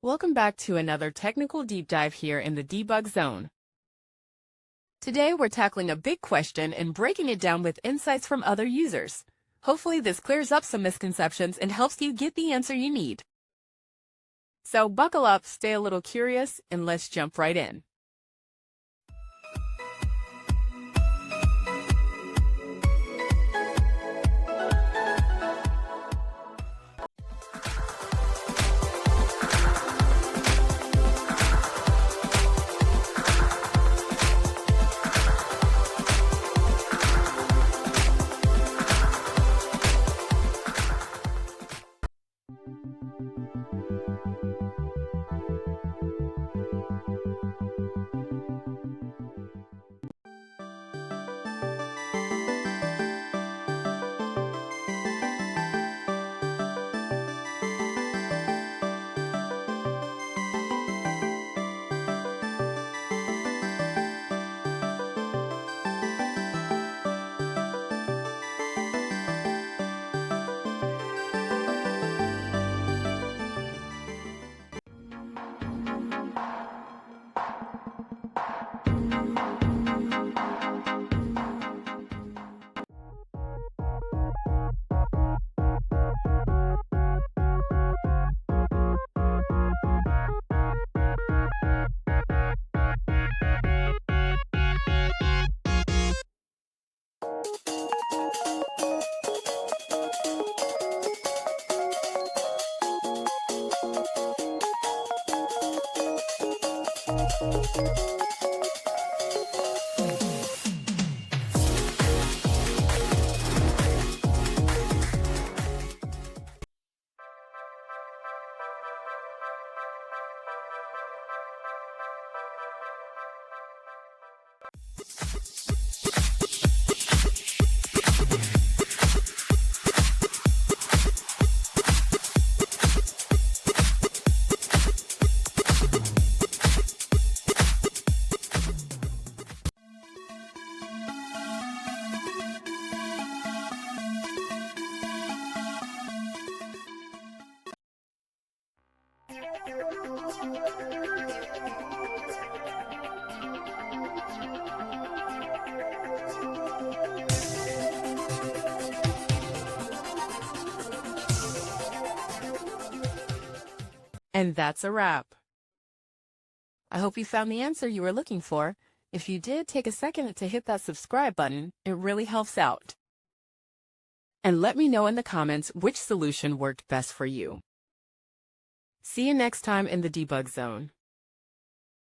Welcome back to another technical deep dive here in the debug zone. Today we're tackling a big question and breaking it down with insights from other users. Hopefully this clears up some misconceptions and helps you get the answer you need. So buckle up, stay a little curious, and let's jump right in. And that's a wrap. I hope you found the answer you were looking for. If you did, take a second to hit that subscribe button. It really helps out. And let me know in the comments which solution worked best for you. See you next time in the debug zone.